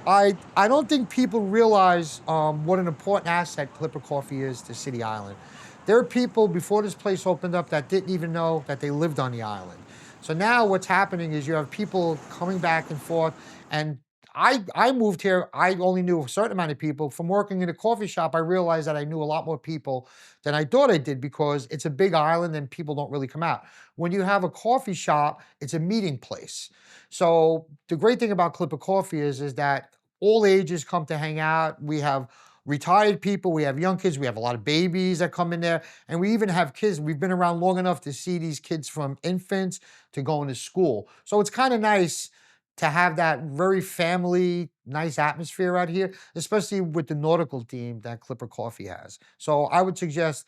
I don't think people realize what an important asset Clipper Coffee is to City Island. There are people before this place opened up that didn't even know that they lived on the island. So now what's happening is you have people coming back and forth. And I moved here, I only knew a certain amount of people. From working in a coffee shop, I realized that I knew a lot more people than I thought I did because it's a big island and people don't really come out. When you have a coffee shop, it's a meeting place. So the great thing about Clipper Coffee is that all ages come to hang out. We have retired people, we have young kids, we have a lot of babies that come in there, and we even have kids. We've been around long enough to see these kids from infants to going to school. So it's kind of nice to have that very family, nice atmosphere out here, especially with the nautical theme that Clipper Coffee has. So I would suggest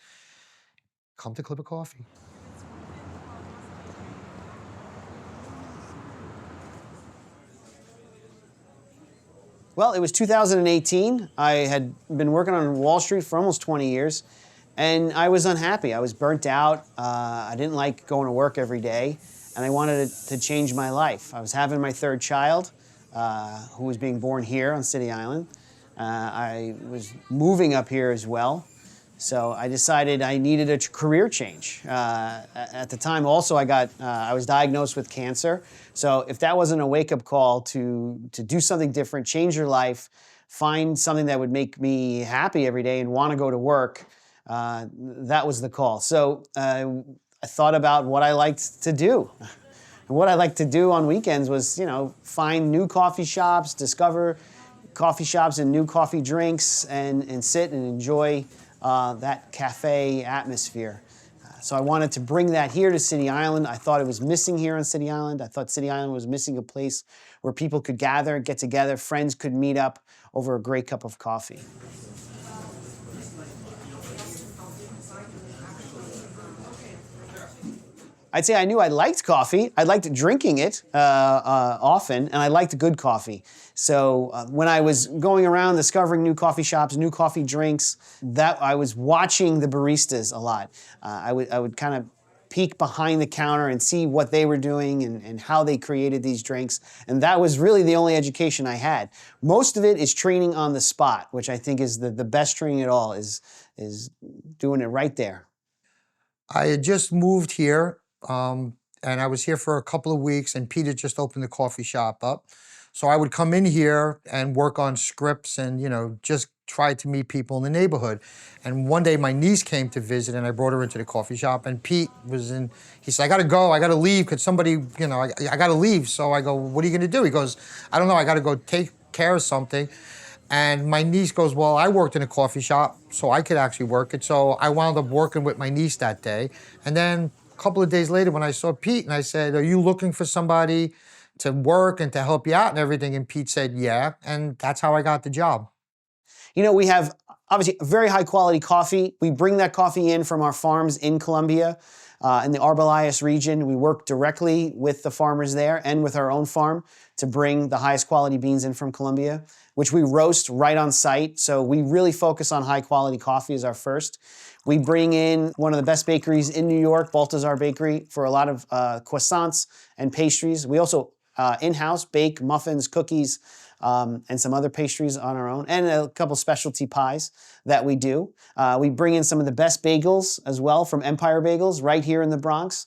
come to Clipper Coffee. Well, it was 2018. I had been working on Wall Street for almost 20 years, and I was unhappy. I was burnt out. I didn't like going to work every day, and I wanted to change my life. I was having my third child, who was being born here on City Island. I was moving up here as well. So I decided I needed a career change. At the time, also, I was diagnosed with cancer. So if that wasn't a wake-up call to do something different, change your life, find something that would make me happy every day and want to go to work, that was the call. So I thought about what I liked to do. And what I liked to do on weekends was, find new coffee shops, discover coffee shops and new coffee drinks, and sit and enjoy that cafe atmosphere. So I wanted to bring that here to City Island. I thought it was missing here on City Island. I thought City Island was missing a place where people could gather, get together, friends could meet up over a great cup of coffee. I'd say I knew I liked coffee. I liked drinking it often, and I liked good coffee. So when I was going around discovering new coffee shops, new coffee drinks, that I was watching the baristas a lot. I would kind of peek behind the counter and see what they were doing and how they created these drinks. And that was really the only education I had. Most of it is training on the spot, which I think is the best training at all, is doing it right there. I had just moved here, and I was here for a couple of weeks, and Peter just opened the coffee shop up. So I would come in here and work on scripts and, just try to meet people in the neighborhood. And one day my niece came to visit and I brought her into the coffee shop, and Pete was in, he said, I gotta go, I gotta leave. Could somebody, I gotta leave. So I go, what are you gonna do? He goes, I don't know, I gotta go take care of something. And my niece goes, well, I worked in a coffee shop, so I could actually work it. So I wound up working with my niece that day. And then a couple of days later when I saw Pete and I said, are you looking for somebody to work and to help you out and everything? And Pete said, yeah. And that's how I got the job. We have obviously very high quality coffee. We bring that coffee in from our farms in Colombia, in the Arbolias region. We work directly with the farmers there and with our own farm to bring the highest quality beans in from Colombia, which we roast right on site. So we really focus on high quality coffee as our first. We bring in one of the best bakeries in New York, Baltazar Bakery, for a lot of croissants and pastries. We also in-house bake muffins, cookies, and some other pastries on our own, and a couple specialty pies that we do. We bring in some of the best bagels as well from Empire Bagels right here in the Bronx.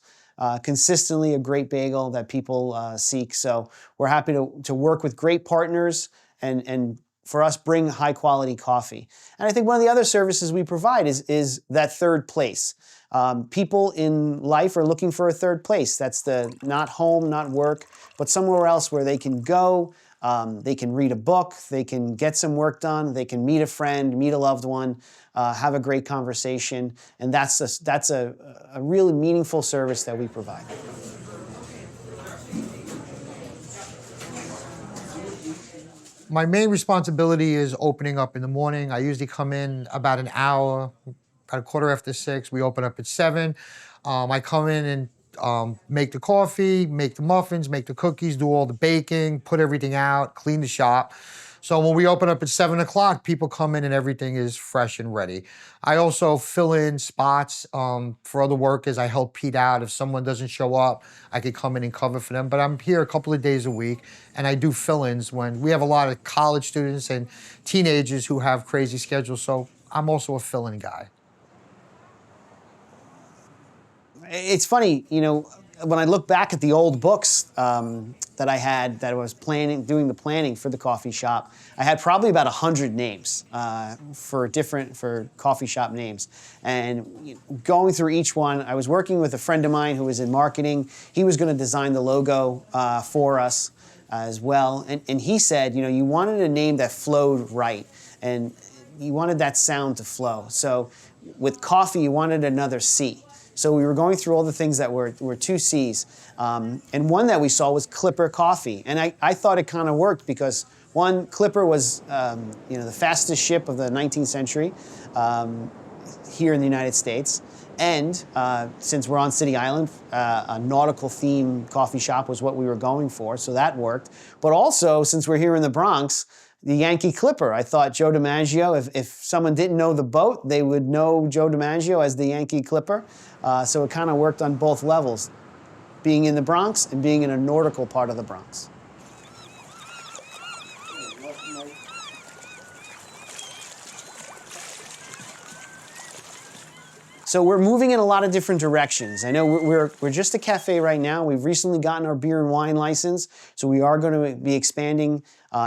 Consistently a great bagel that people seek. So we're happy to work with great partners and for us bring high quality coffee. And I think one of the other services we provide is that third place. People in life are looking for a third place. That's the not home, not work, but somewhere else where they can go. They can read a book, they can get some work done, they can meet a friend, meet a loved one, have a great conversation, and that's a really meaningful service that we provide. My main responsibility is opening up in the morning. I usually come in about an hour, about a quarter after 6. We open up at 7. I come in and make the coffee, make the muffins, make the cookies, do all the baking, put everything out, clean the shop. So when we open up at 7 o'clock, people come in and everything is fresh and ready. I also fill in spots for other workers. I help Pete out. If someone doesn't show up, I could come in and cover for them. But I'm here a couple of days a week, and I do fill-ins when we have a lot of college students and teenagers who have crazy schedules. So I'm also a fill-in guy. It's funny, when I look back at the old books that I had, that I was doing the planning for the coffee shop, I had probably about 100 names for coffee shop names. And going through each one, I was working with a friend of mine who was in marketing. He was going to design the logo for us as well. And he said, you wanted a name that flowed right. And you wanted that sound to flow. So with coffee, you wanted another C. So we were going through all the things that were two C's. And one that we saw was Clipper Coffee. And I thought it kind of worked because, one, Clipper was the fastest ship of the 19th century here in the United States. And since we're on City Island, a nautical themed coffee shop was what we were going for, so that worked. But also, since we're here in the Bronx, the Yankee Clipper. I thought Joe DiMaggio, if someone didn't know the boat, they would know Joe DiMaggio as the Yankee Clipper. So it kind of worked on both levels, being in the Bronx and being in a nautical part of the Bronx. So we're moving in a lot of different directions. I know we're just a cafe right now. We've recently gotten our beer and wine license, so we are going to be expanding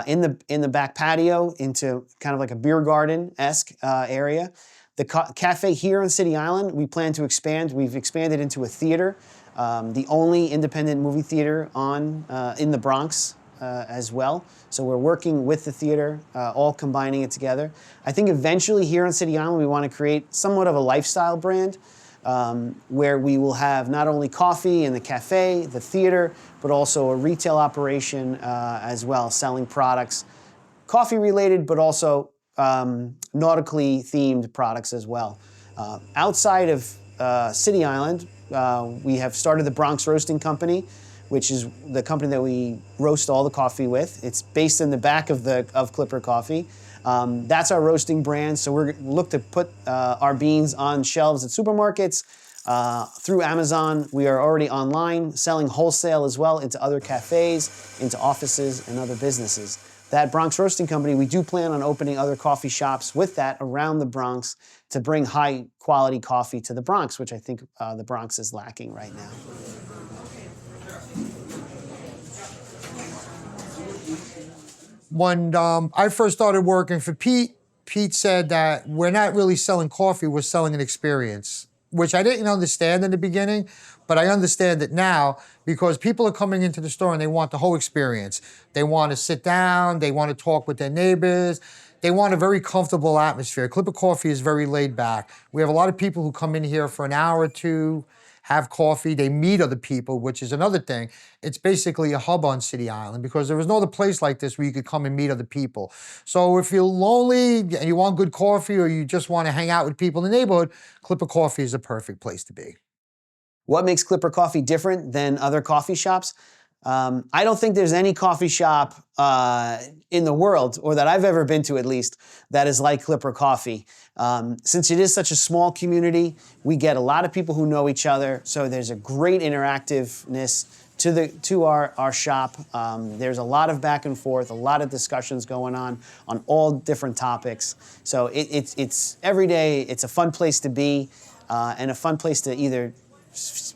in the back patio into kind of like a beer garden-esque area. The cafe here on City Island, we plan to expand. We've expanded into a theater, the only independent movie theater in the Bronx as well. So we're working with the theater, all combining it together. I think eventually here on City Island, we want to create somewhat of a lifestyle brand where we will have not only coffee in the cafe, the theater, but also a retail operation as well, selling products, coffee related, but also nautically themed products as well. Outside of City Island, we have started the Bronx Roasting Company, which is the company that we roast all the coffee with. It's based in the back of Clipper Coffee. That's our roasting brand, so we're look to put our beans on shelves at supermarkets, through Amazon. We are already online, selling wholesale as well into other cafes, into offices, and other businesses. That Bronx Roasting Company, we do plan on opening other coffee shops with that around the Bronx to bring high quality coffee to the Bronx, which I think the Bronx is lacking right now. When I first started working for Pete, Pete said that we're not really selling coffee, we're selling an experience, which I didn't understand in the beginning, but I understand it now because people are coming into the store and they want the whole experience. They want to sit down, they want to talk with their neighbors, they want a very comfortable atmosphere. Clipper Coffee is very laid back. We have a lot of people who come in here for an hour or two, have coffee, they meet other people, which is another thing. It's basically a hub on City Island because there is no other place like this where you could come and meet other people. So if you're lonely and you want good coffee or you just want to hang out with people in the neighborhood, Clipper Coffee is a perfect place to be. What makes Clipper Coffee different than other coffee shops? I don't think there's any coffee shop in the world, or that I've ever been to at least, that is like Clipper Coffee. Since it is such a small community, we get a lot of people who know each other, so there's a great interactiveness to our shop. There's a lot of back and forth, a lot of discussions going on all different topics. So it's every day, it's a fun place to be, and a fun place to either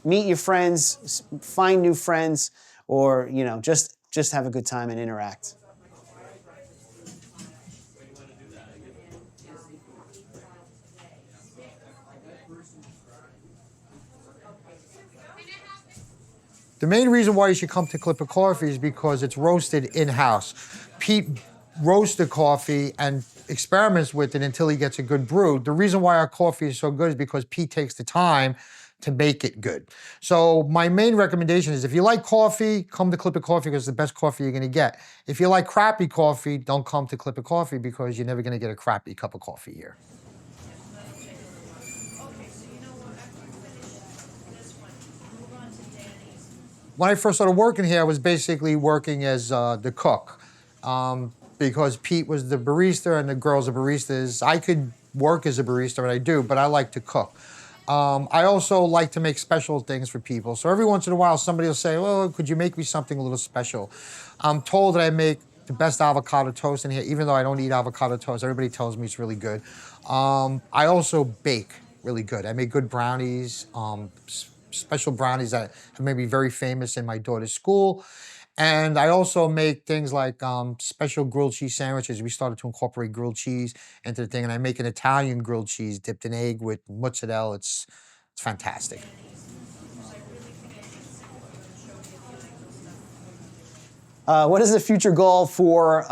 meet your friends, find new friends, or just have a good time and interact. The main reason why you should come to Clipper Coffee is because it's roasted in-house. Pete roasts the coffee and experiments with it until he gets a good brew. The reason why our coffee is so good is because Pete takes the time to make it good. So my main recommendation is if you like coffee, come to Clipper Coffee because it's the best coffee you're gonna get. If you like crappy coffee, don't come to Clipper Coffee because you're never gonna get a crappy cup of coffee here. When I first started working here, I was basically working as the cook. because Pete was the barista and the girls are baristas. I could work as a barista, and I do, but I like to cook. I also like to make special things for people. So every once in a while, somebody will say, "Oh, could you make me something a little special?" I'm told that I make the best avocado toast in here, even though I don't eat avocado toast. Everybody tells me it's really good. I also bake really good. I make good brownies, special brownies that have made me very famous in my daughter's school. And I also make things like special grilled cheese sandwiches. We started to incorporate grilled cheese into the thing, and I make an Italian grilled cheese dipped in egg with mozzarella. It's fantastic. What is the future goal for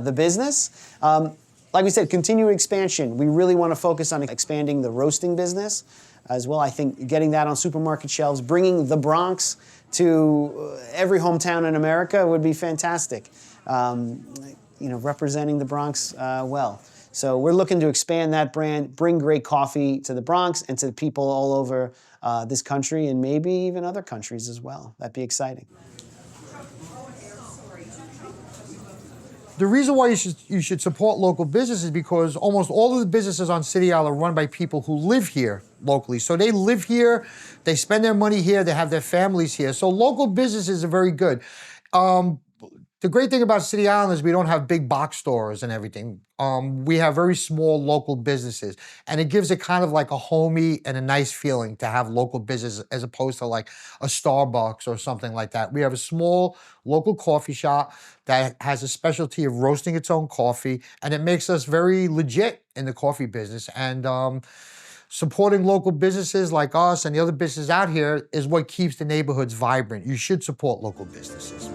the business? Like we said, continued expansion. We really want to focus on expanding the roasting business as well. I think getting that on supermarket shelves, bringing the Bronx to every hometown in America would be fantastic. Representing the Bronx well. So we're looking to expand that brand, bring great coffee to the Bronx and to the people all over this country and maybe even other countries as well. That'd be exciting. The reason why you should support local businesses is because almost all of the businesses on City Isle are run by people who live here locally. So they live here, they spend their money here, they have their families here. So local businesses are very good. The great thing about City Island is we don't have big box stores and everything. We have very small local businesses, and it gives it kind of like a homey and a nice feeling to have local business as opposed to like a Starbucks or something like that. We have a small local coffee shop that has a specialty of roasting its own coffee, and it makes us very legit in the coffee business. And supporting local businesses like us and the other businesses out here is what keeps the neighborhoods vibrant. You should support local businesses.